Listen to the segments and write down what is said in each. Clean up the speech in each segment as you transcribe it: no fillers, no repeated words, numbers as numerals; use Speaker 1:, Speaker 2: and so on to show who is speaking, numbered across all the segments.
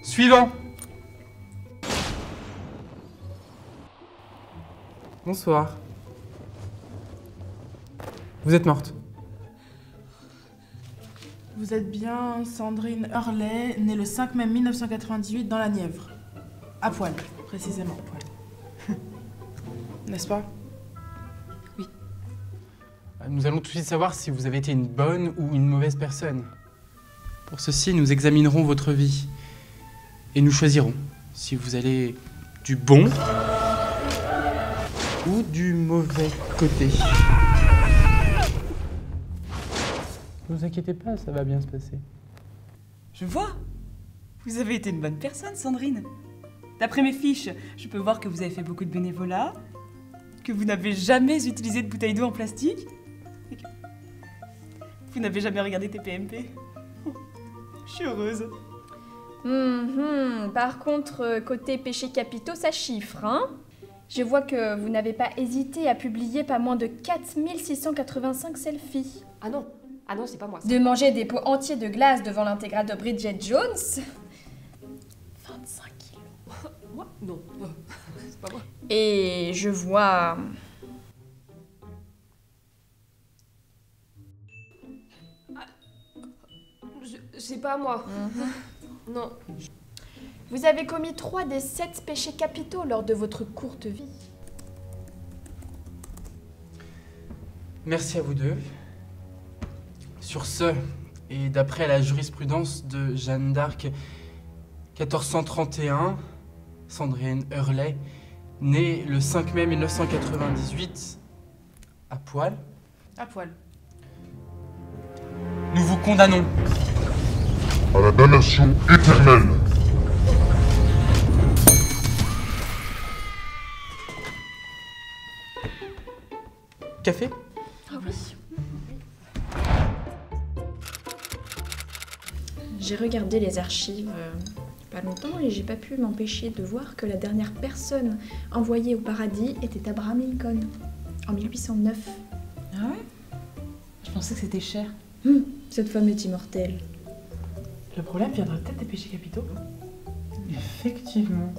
Speaker 1: Suivant. Bonsoir. Vous êtes morte.
Speaker 2: Vous êtes bien Sandrine Hurley, née le 5 mai 1998 dans la Nièvre. À poil, précisément à poil. N'est-ce pas?
Speaker 3: Oui.
Speaker 1: Nous allons tout de suite savoir si vous avez été une bonne ou une mauvaise personne. Pour ceci, nous examinerons votre vie. Et nous choisirons si vous allez du bon ou du mauvais côté. Ne vous inquiétez pas, ça va bien se passer.
Speaker 3: Je vois. Vous avez été une bonne personne, Sandrine. D'après mes fiches, je peux voir que vous avez fait beaucoup de bénévolat, que vous n'avez jamais utilisé de bouteille d'eau en plastique, et que vous n'avez jamais regardé TPMP. Je suis heureuse.
Speaker 4: Par contre, côté péchés capitaux, ça chiffre, hein? Je vois que vous n'avez pas hésité à publier pas moins de 4685 selfies.
Speaker 5: Ah non, c'est pas moi. Ça.
Speaker 4: De manger des pots entiers de glace devant l'intégrale de Bridget Jones. 25 kilos.
Speaker 5: Moi? Non, c'est pas moi.
Speaker 4: Et je vois...
Speaker 5: C'est pas moi. Non.
Speaker 4: Vous avez commis 3 des 7 péchés capitaux lors de votre courte vie.
Speaker 1: Merci à vous deux. Sur ce, et d'après la jurisprudence de Jeanne d'Arc 1431, Sandrine Hurley, née le 5 mai 1998, à poil.
Speaker 2: À poil.
Speaker 1: Nous vous condamnons
Speaker 6: à la damnation éternelle.
Speaker 1: Café?
Speaker 4: Ah oui. J'ai regardé les archives pas longtemps et j'ai pas pu m'empêcher de voir que la dernière personne envoyée au paradis était Abraham Lincoln, en 1809.
Speaker 3: Ah ouais? Je pensais que c'était cher.
Speaker 4: Cette femme est immortelle.
Speaker 2: Le problème viendra peut-être des péchés capitaux.
Speaker 1: Effectivement.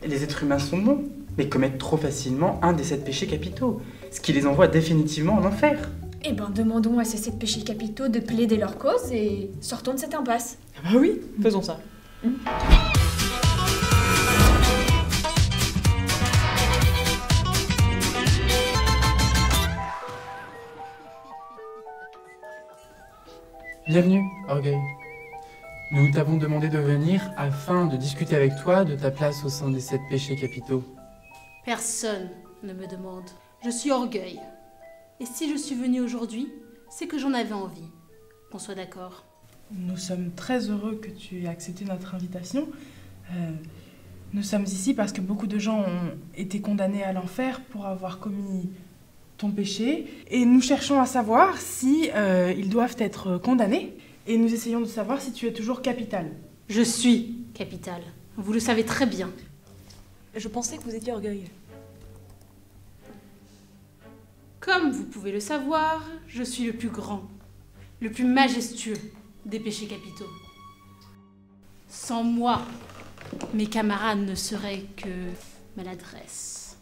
Speaker 1: Les êtres humains sont bons, mais commettent trop facilement un des 7 péchés capitaux, ce qui les envoie définitivement en enfer.
Speaker 4: Eh ben, demandons à ces 7 péchés capitaux de plaider leur cause et sortons de cette impasse.
Speaker 3: Ah bah oui, faisons ça.
Speaker 1: Bienvenue, Orgueil. Nous t'avons demandé de venir afin de discuter avec toi de ta place au sein des 7 péchés capitaux.
Speaker 7: Personne ne me demande. Je suis Orgueil. Et si je suis venue aujourd'hui, c'est que j'en avais envie. Qu'on soit d'accord.
Speaker 2: Nous sommes très heureux que tu aies accepté notre invitation. Nous sommes ici parce que beaucoup de gens ont été condamnés à l'enfer pour avoir commis ton péché. Et nous cherchons à savoir si ils doivent être condamnés. Et nous essayons de savoir si tu es toujours capitale.
Speaker 7: Je suis capitale. Vous le savez très bien.
Speaker 3: Je pensais que vous étiez Orgueil.
Speaker 7: Comme vous pouvez le savoir, je suis le plus grand, le plus majestueux des péchés capitaux. Sans moi, mes camarades ne seraient que maladresse.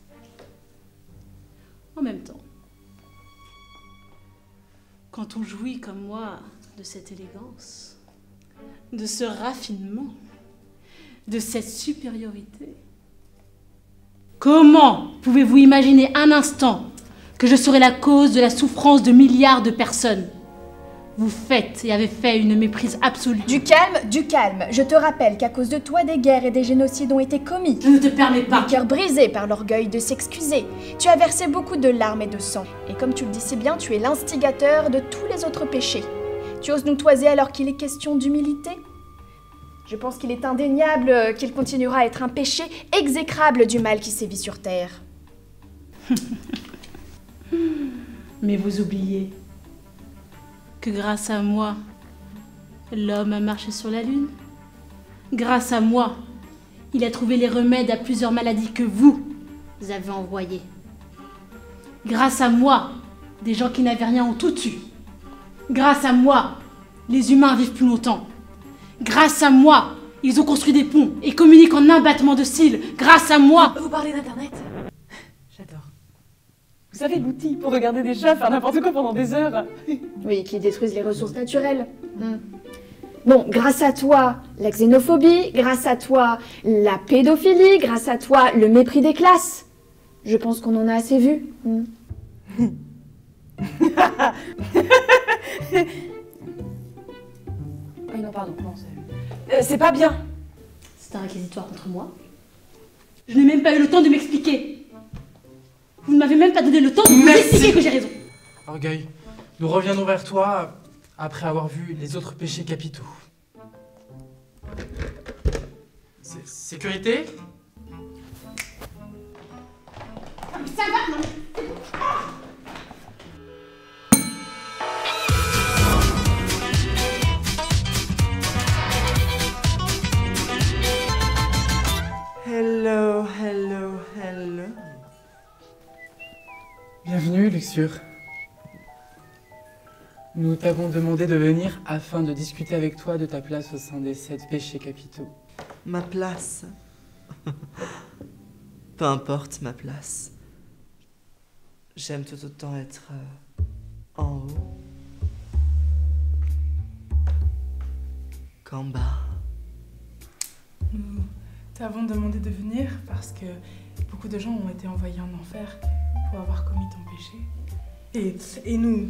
Speaker 7: En même temps, quand on jouit comme moi de cette élégance, de ce raffinement, de cette supériorité, comment pouvez-vous imaginer un instant que je serai la cause de la souffrance de milliards de personnes? Vous faites et avez fait une méprise absolue.
Speaker 4: Du calme. Je te rappelle qu'à cause de toi, des guerres et des génocides ont été commis.
Speaker 7: Je ne te permets pas.
Speaker 4: Des cœurs brisés par l'orgueil de s'excuser. Tu as versé beaucoup de larmes et de sang. Et comme tu le dis si bien, tu es l'instigateur de tous les autres péchés. Tu oses nous toiser alors qu'il est question d'humilité? Je pense qu'il est indéniable qu'il continuera à être un péché exécrable du mal qui sévit sur terre.
Speaker 7: Mais vous oubliez que grâce à moi, l'homme a marché sur la lune. Grâce à moi, il a trouvé les remèdes à plusieurs maladies que vous avez envoyées. Grâce à moi, des gens qui n'avaient rien ont tout eu. Grâce à moi, les humains vivent plus longtemps. Grâce à moi, ils ont construit des ponts et communiquent en un battement de cils. Grâce à moi.
Speaker 3: Vous parlez d'Internet? J'adore. Vous savez, l'outil pour regarder des chats faire n'importe quoi pendant des heures.
Speaker 4: Oui, qui détruisent les ressources naturelles. Bon, grâce à toi, la xénophobie, grâce à toi, la pédophilie, grâce à toi, le mépris des classes. Je pense qu'on en a assez vu.
Speaker 3: Oui, non, pardon, non, c'est pas bien.
Speaker 7: C'est un réquisitoire contre moi. Je n'ai même pas eu le temps de m'expliquer. Vous ne m'avez même pas donné le temps de vous expliquer que j'ai raison.
Speaker 1: Orgueil, nous reviendrons vers toi après avoir vu les autres péchés capitaux. Sécurité?
Speaker 7: Ça va, non?
Speaker 8: Hello, hello, hello.
Speaker 1: Bienvenue, Luxure. Nous t'avons demandé de venir afin de discuter avec toi de ta place au sein des 7 péchés capitaux.
Speaker 8: Ma place. Peu importe ma place. J'aime tout autant être en haut qu'en bas.
Speaker 2: Nous t'avons demandé de venir parce que beaucoup de gens ont été envoyés en enfer pour avoir commis ton péché. Et nous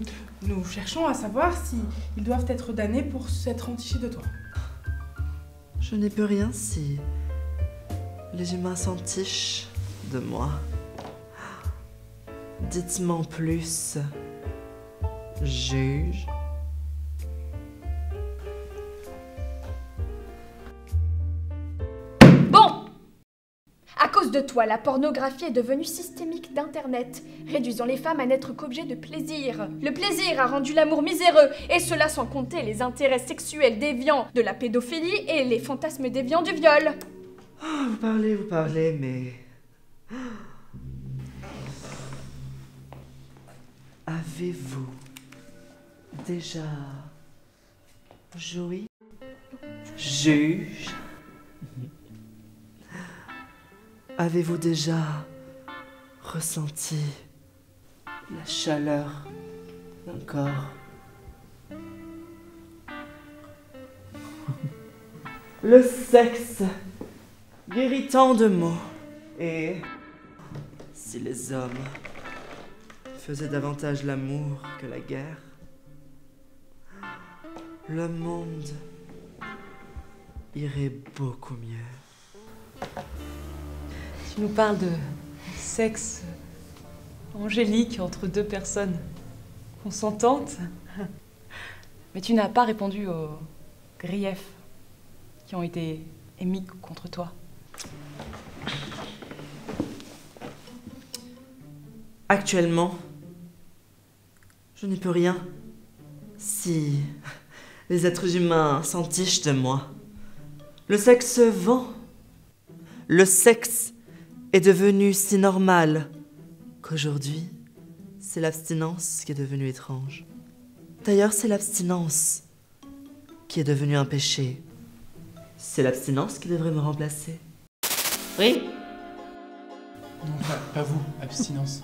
Speaker 2: cherchons à savoir s'ils doivent être damnés pour s'être entichés de toi.
Speaker 8: Je n'y peux rien si les humains s'entichent de moi. Dites-moi en plus, juge.
Speaker 4: Bon! À cause de toi, la pornographie est devenue systémique d'Internet, réduisant les femmes à n'être qu'objets de plaisir. Le plaisir a rendu l'amour miséreux, et cela sans compter les intérêts sexuels déviants de la pédophilie et les fantasmes déviants du viol.
Speaker 8: Oh, vous parlez, mais... Avez-vous déjà joui? Juge? Avez-vous déjà ressenti la chaleur d'un corps? Le sexe guérit tant de maux. Et si les hommes faisaient davantage l'amour que la guerre, le monde irait beaucoup mieux.
Speaker 3: Tu nous parles de sexe angélique entre deux personnes consentantes, mais tu n'as pas répondu aux griefs qui ont été émis contre toi.
Speaker 8: Actuellement, je n'y peux rien si les êtres humains s'entichent de moi. Le sexe vend. Le sexe est devenu si normal qu'aujourd'hui, c'est l'abstinence qui est devenue étrange. D'ailleurs, c'est l'abstinence qui est devenue un péché. C'est l'abstinence qui devrait me remplacer. Oui?
Speaker 1: Non, pas vous, abstinence.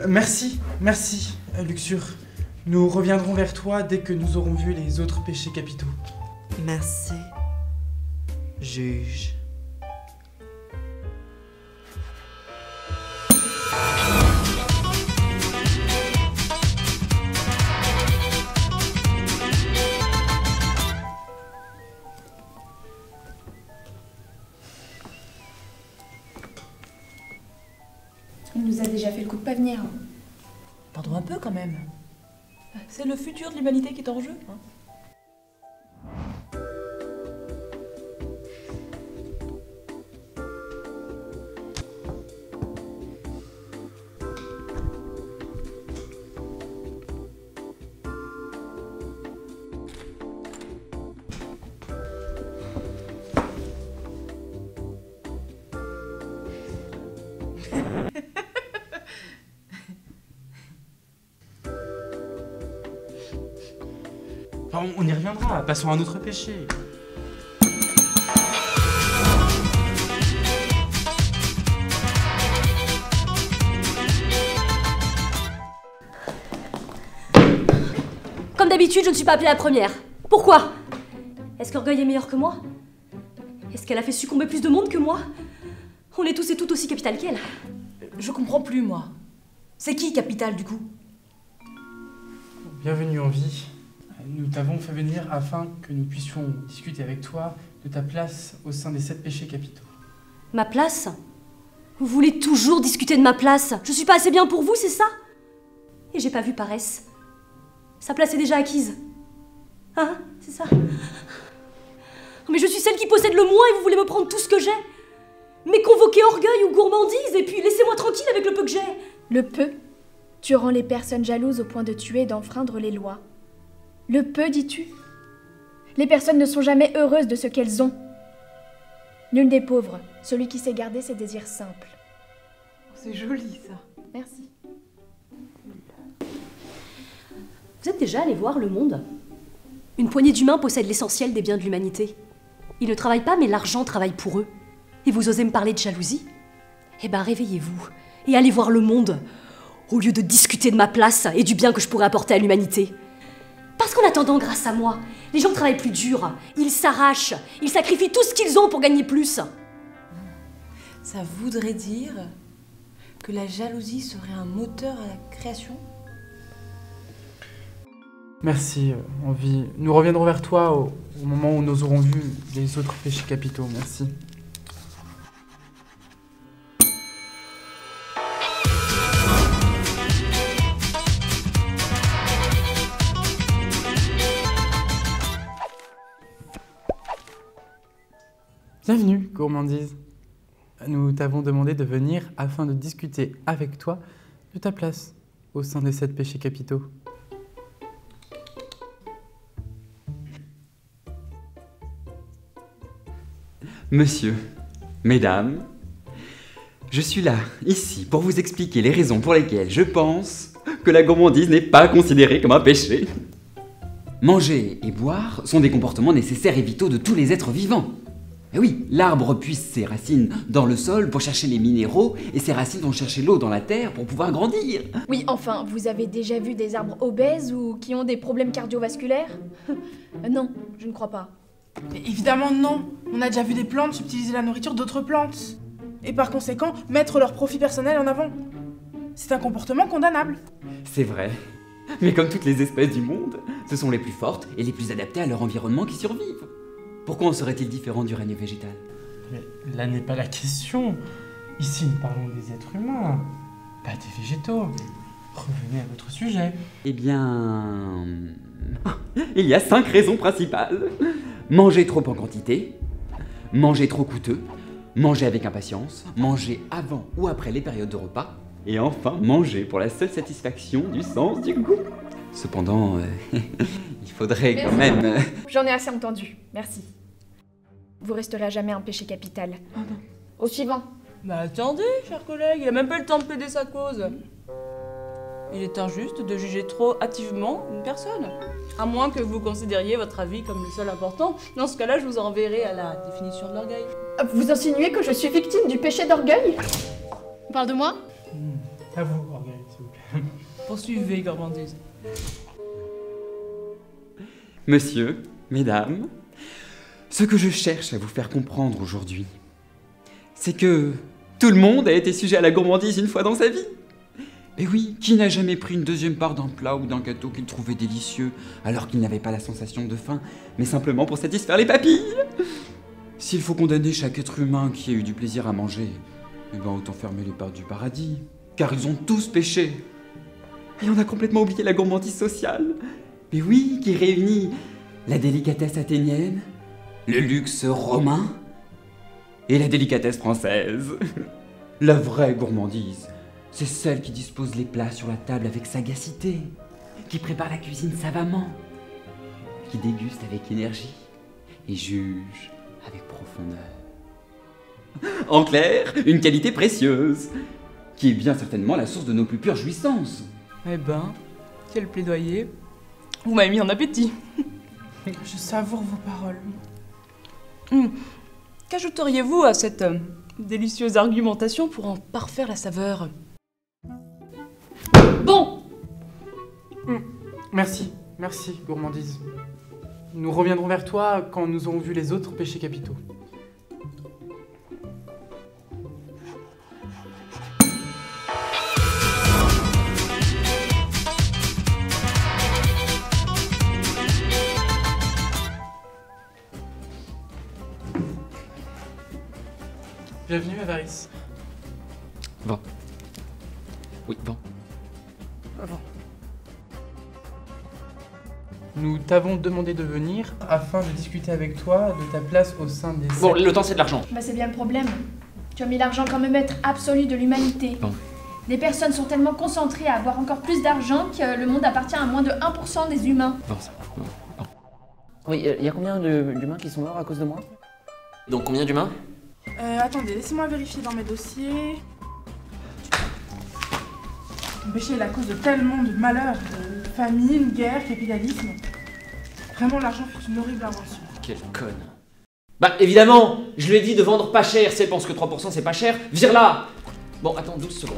Speaker 1: Merci, Luxure. Nous reviendrons vers toi dès que nous aurons vu les autres péchés capitaux.
Speaker 8: Merci, juge.
Speaker 4: Il nous a déjà fait le coup de pas venir.
Speaker 3: Pardon un peu quand même. C'est le futur de l'humanité qui est en jeu. Hein.
Speaker 1: Enfin, on y reviendra, passons à un autre péché.
Speaker 9: Comme d'habitude, je ne suis pas appelée la première. Pourquoi? Est-ce qu'Orgueil est meilleur que moi? Est-ce qu'elle a fait succomber plus de monde que moi? On est tous et toutes aussi capitales qu'elle.
Speaker 3: Je comprends plus, moi. C'est qui Capital, du coup?
Speaker 1: Bienvenue en vie. Nous t'avons fait venir afin que nous puissions discuter avec toi de ta place au sein des 7 péchés capitaux.
Speaker 9: Ma place? Vous voulez toujours discuter de ma place? Je suis pas assez bien pour vous, c'est ça? Et j'ai pas vu paresse. Sa place est déjà acquise. Hein? C'est ça? Mais je suis celle qui possède le moins et vous voulez me prendre tout ce que j'ai? Mais convoquez orgueil ou gourmandise et puis laissez-moi tranquille avec le peu que j'ai.
Speaker 4: Le peu, tu rends les personnes jalouses au point de tuer et d'enfreindre les lois. Le peu, dis-tu? Les personnes ne sont jamais heureuses de ce qu'elles ont. Nul des pauvres, celui qui sait garder ses désirs simples.
Speaker 3: C'est joli, ça.
Speaker 4: Merci.
Speaker 9: Vous êtes déjà allé voir le monde? Une poignée d'humains possède l'essentiel des biens de l'humanité. Ils ne travaillent pas, mais l'argent travaille pour eux. Et vous osez me parler de jalousie? Eh ben réveillez-vous et allez voir le monde, au lieu de discuter de ma place et du bien que je pourrais apporter à l'humanité. Parce qu'en attendant, grâce à moi, les gens travaillent plus dur, ils s'arrachent, ils sacrifient tout ce qu'ils ont pour gagner plus.
Speaker 3: Ça voudrait dire que la jalousie serait un moteur à la création?
Speaker 1: Merci, Envie. Nous reviendrons vers toi au moment où nous aurons vu les autres péchés capitaux. Merci. Bienvenue, gourmandise. Nous t'avons demandé de venir afin de discuter avec toi de ta place au sein des 7 péchés capitaux.
Speaker 10: Monsieur, mesdames, je suis là, ici, pour vous expliquer les raisons pour lesquelles je pense que la gourmandise n'est pas considérée comme un péché. Manger et boire sont des comportements nécessaires et vitaux de tous les êtres vivants. Et oui, l'arbre puise ses racines dans le sol pour chercher les minéraux et ses racines vont chercher l'eau dans la terre pour pouvoir grandir.
Speaker 4: Oui, enfin, vous avez déjà vu des arbres obèses ou qui ont des problèmes cardiovasculaires? Non, je ne crois pas.
Speaker 2: Mais évidemment non. On a déjà vu des plantes subtiliser la nourriture d'autres plantes. Et par conséquent, mettre leur profit personnel en avant. C'est un comportement condamnable.
Speaker 10: C'est vrai. Mais comme toutes les espèces du monde, ce sont les plus fortes et les plus adaptées à leur environnement qui survivent. Pourquoi en serait-il différent du règne végétal?
Speaker 1: Mais là n'est pas la question. Ici, nous parlons des êtres humains, pas des végétaux. Revenez à votre sujet.
Speaker 10: Eh bien... il y a 5 raisons principales. Manger trop en quantité, manger trop coûteux, manger avec impatience, manger avant ou après les périodes de repas, et enfin manger pour la seule satisfaction du sens du goût. Cependant, il faudrait quand même...
Speaker 4: J'en ai assez entendu, merci. Vous resterez à jamais un péché capital. Au suivant.
Speaker 3: Bah attendez, cher collègue, il a même pas eu le temps de plaider sa cause. Il est injuste de juger trop hâtivement une personne. À moins que vous considériez votre avis comme le seul important. Dans ce cas-là, je vous renverrai à la définition de l'orgueil.
Speaker 4: Vous insinuez que je suis victime du péché d'orgueil?
Speaker 7: On parle de moi?
Speaker 1: À vous, Orgueil, s'il vous plaît.
Speaker 3: Poursuivez, gourmandise.
Speaker 10: Monsieur, mesdames, ce que je cherche à vous faire comprendre aujourd'hui, c'est que tout le monde a été sujet à la gourmandise une fois dans sa vie. Et oui, qui n'a jamais pris une deuxième part d'un plat ou d'un gâteau qu'il trouvait délicieux alors qu'il n'avait pas la sensation de faim, mais simplement pour satisfaire les papilles? S'il faut condamner chaque être humain qui a eu du plaisir à manger, eh ben autant fermer les portes du paradis, car ils ont tous péché. Et on a complètement oublié la gourmandise sociale. Mais oui, qui réunit la délicatesse athénienne, le luxe romain et la délicatesse française. La vraie gourmandise, c'est celle qui dispose les plats sur la table avec sagacité, qui prépare la cuisine savamment, qui déguste avec énergie et juge avec profondeur. En clair, une qualité précieuse, qui est bien certainement la source de nos plus pures jouissances.
Speaker 3: Eh ben, quel plaidoyer. Vous m'avez mis en appétit.
Speaker 2: Je savoure vos paroles.
Speaker 3: Qu'ajouteriez-vous à cette délicieuse argumentation pour en parfaire la saveur? Bon!
Speaker 1: Merci, merci, gourmandise. Nous reviendrons vers toi quand nous aurons vu les autres péchés capitaux. Bienvenue, Avaris.
Speaker 10: Bon. Oui, bon.
Speaker 1: Nous t'avons demandé de venir afin de discuter avec toi de ta place au sein des...
Speaker 10: Bon, le temps c'est de l'argent.
Speaker 4: Bah c'est bien le problème. Tu as mis l'argent comme maître absolu de l'humanité.
Speaker 10: Bon.
Speaker 4: Les personnes sont tellement concentrées à avoir encore plus d'argent que le monde appartient à moins de 1% des humains.
Speaker 10: Bon, ça va. Bon.
Speaker 11: Oui, il y a combien d'humains qui sont morts à cause de moi?
Speaker 10: Donc combien d'humains?
Speaker 2: Attendez, laissez-moi vérifier dans mes dossiers. Ton péché est la cause de tellement de malheurs, de famine, guerre, capitalisme. Vraiment, l'argent fut une horrible invention.
Speaker 11: Quelle conne. Bah évidemment, je lui ai dit de vendre pas cher, si elle pense que 3% c'est pas cher, vire-la. Bon, attends 12 secondes.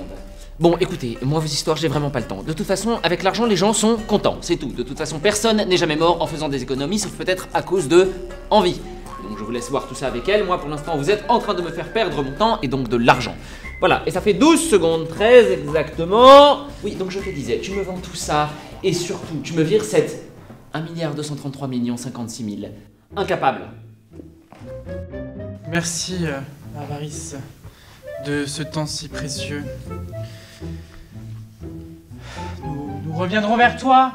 Speaker 11: Bon, écoutez, moi vos histoires, j'ai vraiment pas le temps. De toute façon, avec l'argent, les gens sont contents, c'est tout. De toute façon, personne n'est jamais mort en faisant des économies, sauf peut-être à cause de envie. Donc je vous laisse voir tout ça avec elle. Moi, pour l'instant, vous êtes en train de me faire perdre mon temps et donc de l'argent. Voilà, et ça fait 12 secondes, 13 exactement. Oui, donc je te disais, tu me vends tout ça, et surtout, tu me vires cette 1 233 056 000. Incapable.
Speaker 1: Merci, Avaris, de ce temps si précieux. Nous reviendrons vers toi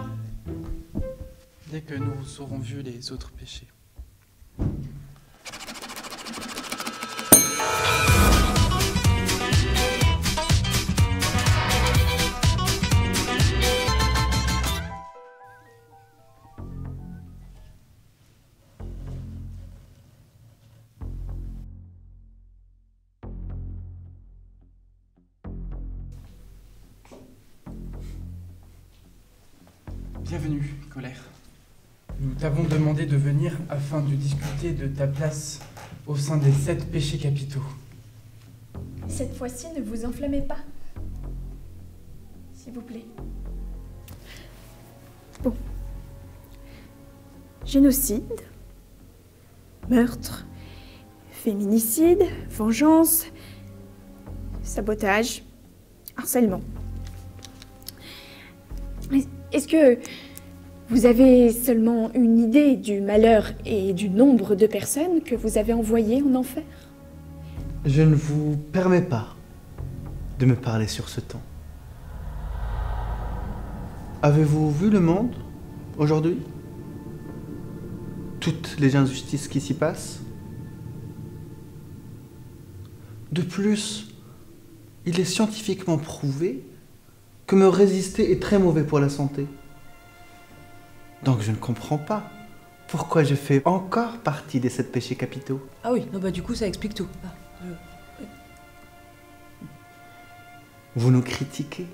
Speaker 1: dès que nous aurons vu les autres péchés. Bienvenue, Colère. Nous t'avons demandé de venir afin de discuter de ta place au sein des 7 péchés capitaux.
Speaker 4: Cette fois-ci, ne vous enflammez pas. S'il vous plaît. Bon. Génocide, meurtre, féminicide, vengeance, sabotage, harcèlement. Est-ce que vous avez seulement une idée du malheur et du nombre de personnes que vous avez envoyées en enfer?
Speaker 12: Je ne vous permets pas de me parler sur ce ton. Avez-vous vu le monde aujourd'hui? Toutes les injustices qui s'y passent? De plus, il est scientifiquement prouvé que me résister est très mauvais pour la santé. Donc je ne comprends pas pourquoi je fais encore partie des 7 péchés capitaux.
Speaker 3: Ah oui, non bah du coup ça explique tout.
Speaker 12: Vous nous critiquez.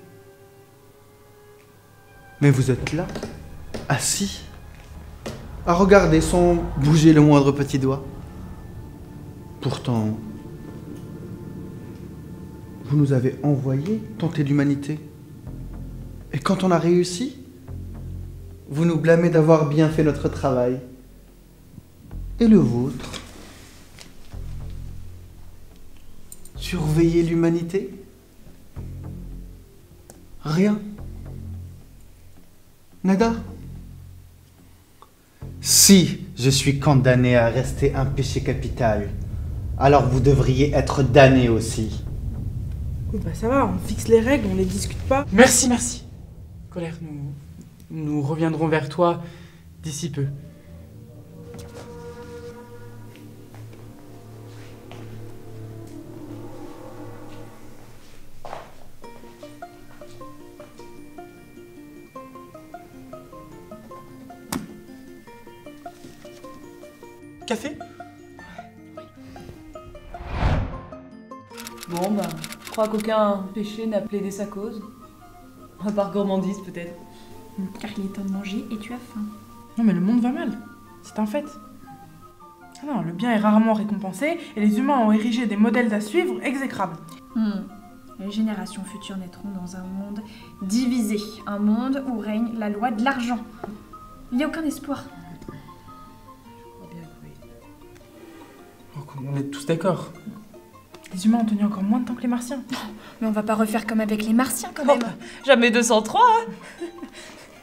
Speaker 12: Mais vous êtes là, assis, à regarder sans bouger le moindre petit doigt. Pourtant, vous nous avez envoyé tenter l'humanité. Et quand on a réussi, vous nous blâmez d'avoir bien fait notre travail. Et le vôtre? Surveiller l'humanité? Rien. Nada. Si je suis condamné à rester un péché capital, alors vous devriez être damné aussi.
Speaker 2: Bah ça va, on fixe les règles, on les discute pas.
Speaker 1: Merci, merci. Colère, nous reviendrons vers toi d'ici peu. Café?
Speaker 3: Bon bah, je crois qu'aucun péché n'a plaidé sa cause. À part gourmandise peut-être.
Speaker 4: Car il est temps de manger et tu as faim.
Speaker 2: Non mais le monde va mal. C'est un fait. Ah non, le bien est rarement récompensé et les humains ont érigé des modèles à suivre exécrables.
Speaker 13: Les générations futures naîtront dans un monde divisé, un monde où règne la loi de l'argent. Il n'y a aucun espoir.
Speaker 1: On est tous d'accord.
Speaker 2: Les humains ont tenu encore moins de temps que les martiens.
Speaker 13: Mais on va pas refaire comme avec les martiens quand même.
Speaker 3: Jamais 203, hein.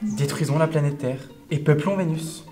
Speaker 1: Détruisons la planète Terre et peuplons Vénus.